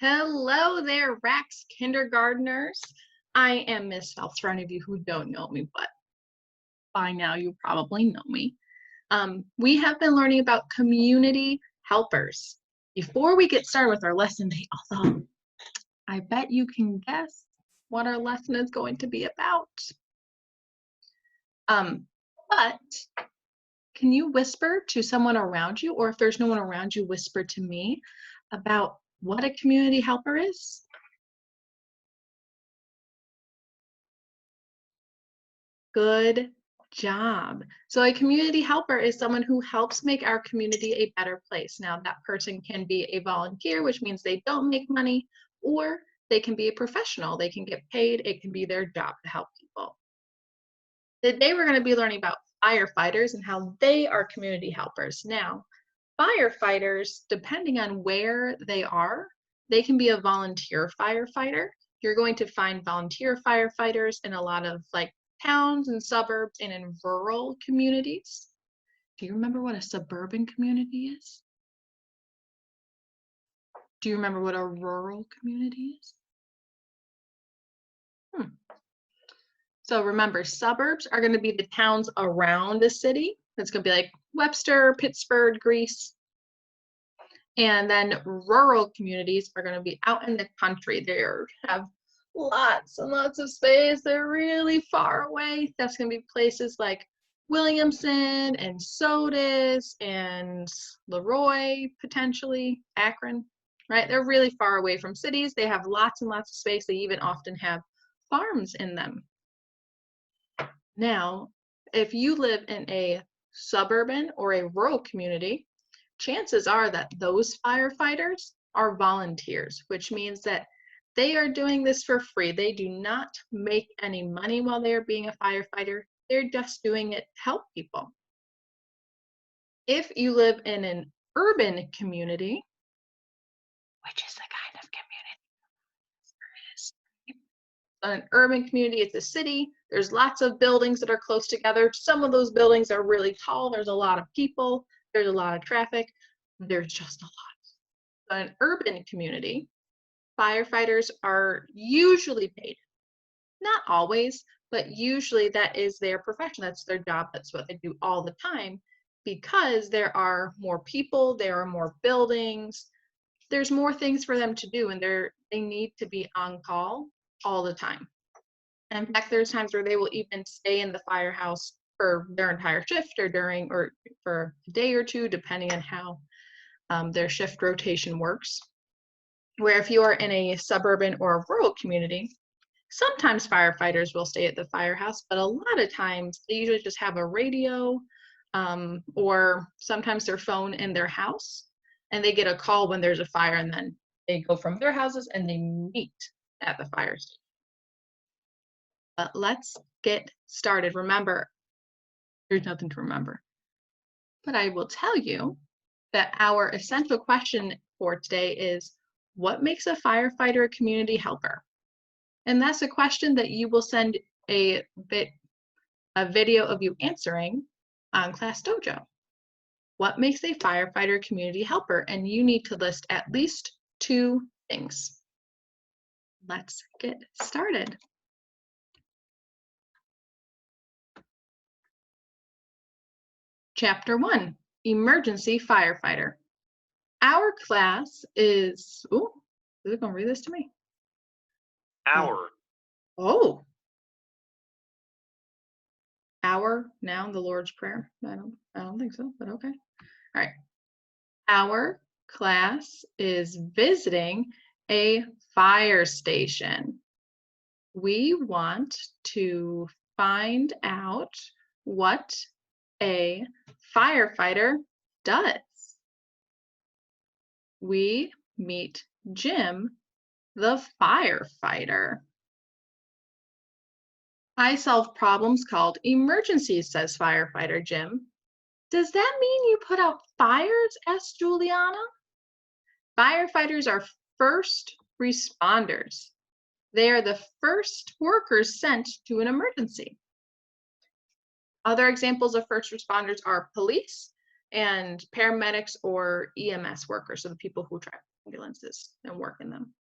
Hello there, Rax kindergartners. I am Miss Phelps for any of you who don't know me, but by now you probably know me. We have been learning about community helpers. Before we get started with our lesson today, although I bet you can guess what our lesson is going to be about. But can you whisper to someone around you, or if there's no one around you, whisper to me about what a community helper is? Good job. So a community helper is someone who helps make our community a better place. Now, that person can be a volunteer, which means they don't make money, or they can be a professional. They can get paid. It can be their job to help people. Today, we're going to be learning about firefighters and how they are community helpers. Now, firefighters, depending on where they are, they can be a volunteer firefighter. You're going to find volunteer firefighters in a lot of towns and suburbs and in rural communities. Do you remember what a suburban community is? Do you remember what a rural community is? So remember, suburbs are going to be the towns around a city. It's going to be like Webster, Pittsburgh, Greece. And then rural communities are going to be out in the country. They have lots and lots of space. They're really far away. That's going to be places like Williamson and Sodus and Leroy, potentially, Akron, right? They're really far away from cities. They have lots and lots of space. They even often have farms in them. Now, if you live in a suburban or a rural community, chances are that those firefighters are volunteers, which means that they are doing this for free. They do not make any money while they are being a firefighter. They're just doing it to help people. If you live in an urban community, which is the kind of community an urban community, it's a city. There's lots of buildings that are close together. Some of those buildings are really tall. There's a lot of people. There's a lot of traffic. There's just a lot. So in an urban community, firefighters are usually paid. Not always, but usually that is their profession. That's their job. That's what they do all the time because there are more people, there are more buildings, there's more things for them to do, and they need to be on call all the time. In fact, there's times where they will even stay in the firehouse for their entire shift or for a day or two, depending on how their shift rotation works. Where if you are in a suburban or a rural community, sometimes firefighters will stay at the firehouse, but a lot of times they usually just have a radio or sometimes their phone in their house, and they get a call when there's a fire, and then they go from their houses and they meet at the fire station. But let's get started. Remember, there's nothing to remember. But I will tell you that our essential question for today is, what makes a firefighter a community helper? And that's a question that you will send a video of you answering on Class Dojo. What makes a firefighter a community helper? And you need to list at least 2 things. Let's get started. Chapter 1, Emergency Firefighter. Our class is, is it gonna read this to me? Hour. Oh. Our, noun, the Lord's Prayer. I don't think so, but okay. All right. Our class is visiting a fire station. We want to find out what a firefighter does. We meet Jim, the firefighter. I solve problems called emergencies, says firefighter Jim. Does that mean you put out fires? Asked Juliana. Firefighters are first responders. They are the first workers sent to an emergency. Other examples of first responders are police and paramedics or EMS workers, so the people who ambulances and work in them.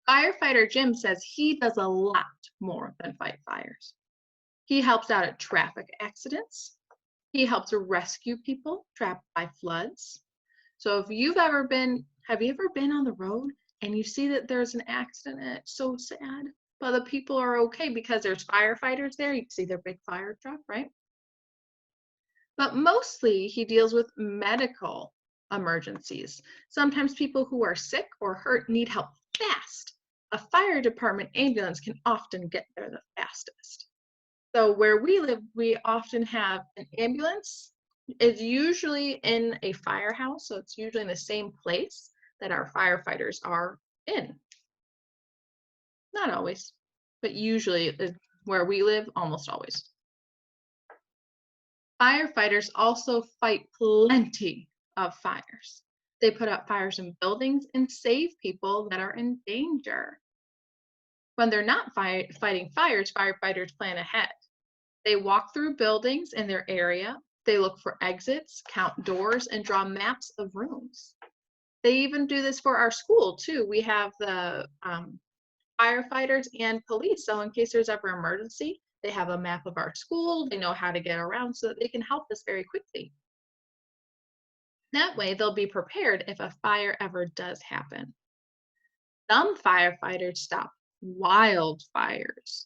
Firefighter Jim says he does a lot more than fight fires. He helps out at traffic accidents. He helps rescue people trapped by floods. So if you've ever been, have you ever been on the road and you see that there's an accident and it's so sad, but the people are okay because there's firefighters there. You can see their big fire truck, right? But mostly he deals with medical emergencies. Sometimes people who are sick or hurt need help fast. A fire department ambulance can often get there the fastest. So where we live, we often have an ambulance. It's usually in a firehouse, so it's usually in the same place that our firefighters are in. Not always, but usually where we live, almost always. Firefighters also fight plenty of fires. They put out fires in buildings and save people that are in danger. When they're not fighting fires, firefighters plan ahead. They walk through buildings in their area. They look for exits, count doors, and draw maps of rooms. They even do this for our school too. We have the firefighters and police. So in case there's ever an emergency, they have a map of our school. They know how to get around so that they can help us very quickly. That way they'll be prepared if a fire ever does happen. Some firefighters stop wildfires.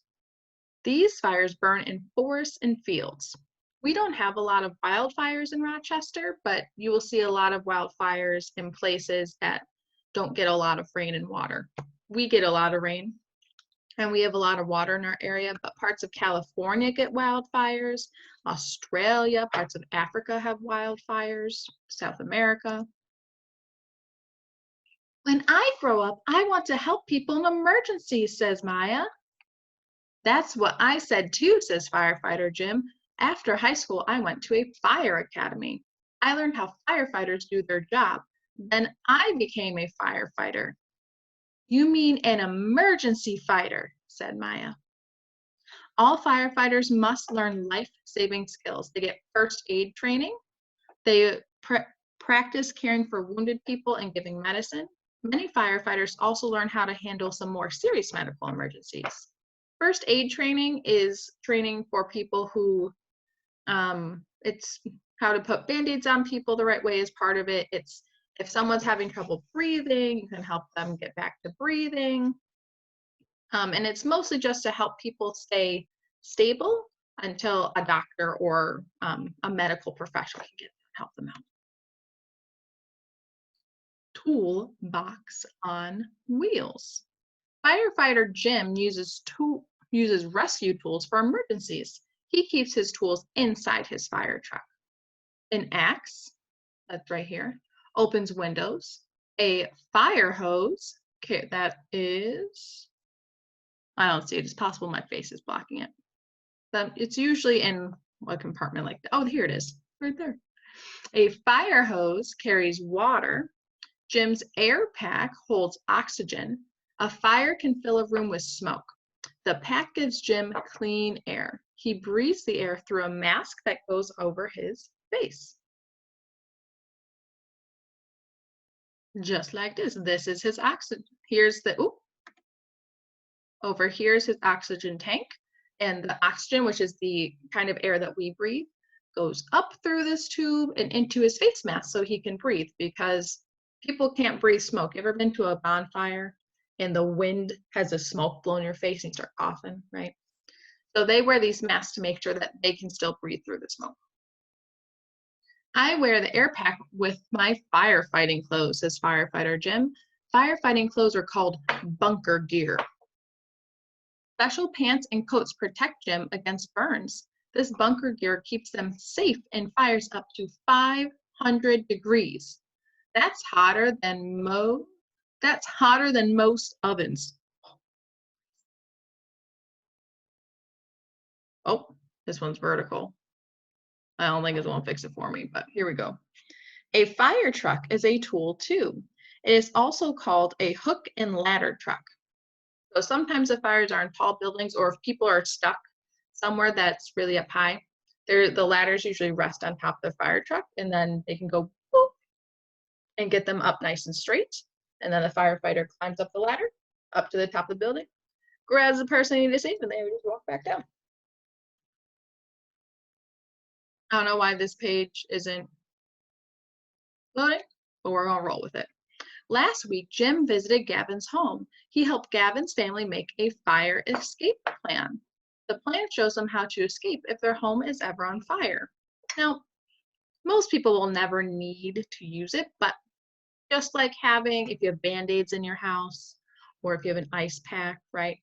These fires burn in forests and fields. We don't have a lot of wildfires in Rochester, but you will see a lot of wildfires in places that don't get a lot of rain and water. We get a lot of rain and we have a lot of water in our area, but parts of California get wildfires, Australia, parts of Africa have wildfires, South America. When I grow up, I want to help people in emergencies, says Maya. That's what I said too, says Firefighter Jim. After high school, I went to a fire academy. I learned how firefighters do their job. Then I became a firefighter. You mean an emergency fighter, said Maya. All firefighters must learn life-saving skills. They get first aid training. They practice caring for wounded people and giving medicine. Many firefighters also learn how to handle some more serious medical emergencies. First aid training is training for people who, it's how to put Band-Aids on people the right way is part of it. It's if someone's having trouble breathing, you can help them get back to breathing. And it's mostly just to help people stay stable until a doctor or a medical professional can help them out. Toolbox on wheels. Firefighter Jim uses rescue tools for emergencies. He keeps his tools inside his fire truck. An axe, that's right here, opens windows. A fire hose, okay, that is, I don't see it. It's possible my face is blocking it. It's usually in a compartment like that. Oh, here it is, right there. A fire hose carries water. Jim's air pack holds oxygen. A fire can fill a room with smoke. The pack gives Jim clean air. He breathes the air through a mask that goes over his face. Just like this. This is his oxygen. Here's the, over here's his oxygen tank. And the oxygen, which is the kind of air that we breathe, goes up through this tube and into his face mask so he can breathe, because people can't breathe smoke. You ever been to a bonfire and the wind has a smoke blow in your face and you start coughing, right? So they wear these masks to make sure that they can still breathe through the smoke. I wear the air pack with my firefighting clothes, says Firefighter Jim. Firefighting clothes are called bunker gear. Special pants and coats protect Jim against burns. This bunker gear keeps them safe in fires up to 500 degrees. That's hotter than most ovens. Oh, this one's vertical. I don't think it won't fix it for me, but here we go. A fire truck is a tool too. It is also called a hook and ladder truck. So sometimes the fires are in tall buildings, or if people are stuck somewhere that's really up high, the ladders usually rest on top of the fire truck, and then they can go boop, and get them up nice and straight. And then the firefighter climbs up the ladder, up to the top of the building, grabs the person they need to save, and they would just walk back down. I don't know why this page isn't loading, but we're gonna roll with it. Last week, Jim visited Gavin's home. He helped Gavin's family make a fire escape plan. The plan shows them how to escape if their home is ever on fire. Now, most people will never need to use it, but just like having, if you have Band-Aids in your house, or if you have an ice pack, right?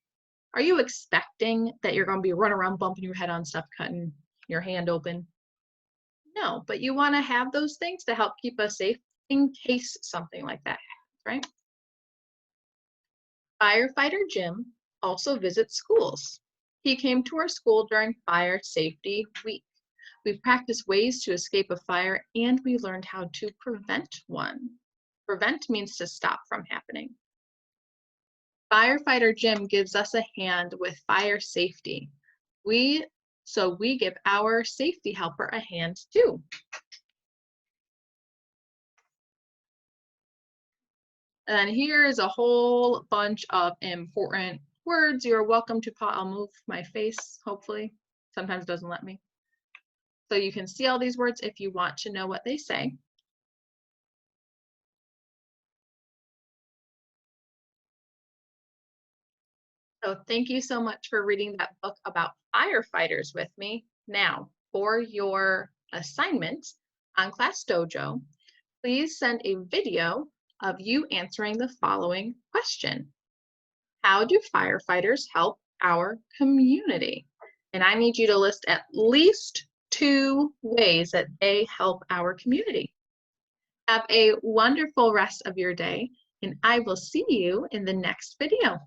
Are you expecting that you're going to be running around bumping your head on stuff, cutting your hand open? No, but you want to have those things to help keep us safe in case something like that happens, right? Firefighter Jim also visits schools. He came to our school during Fire Safety Week. We practiced ways to escape a fire and we learned how to prevent one. Prevent means to stop from happening. Firefighter Jim gives us a hand with fire safety. So we give our safety helper a hand too. And here is a whole bunch of important words. You're welcome to pause. I'll move my face, hopefully. Sometimes it doesn't let me. So you can see all these words if you want to know what they say. So thank you so much for reading that book about firefighters with me. Now, for your assignment on Class Dojo, please send a video of you answering the following question. How do firefighters help our community? And I need you to list at least 2 ways that they help our community. Have a wonderful rest of your day, and I will see you in the next video.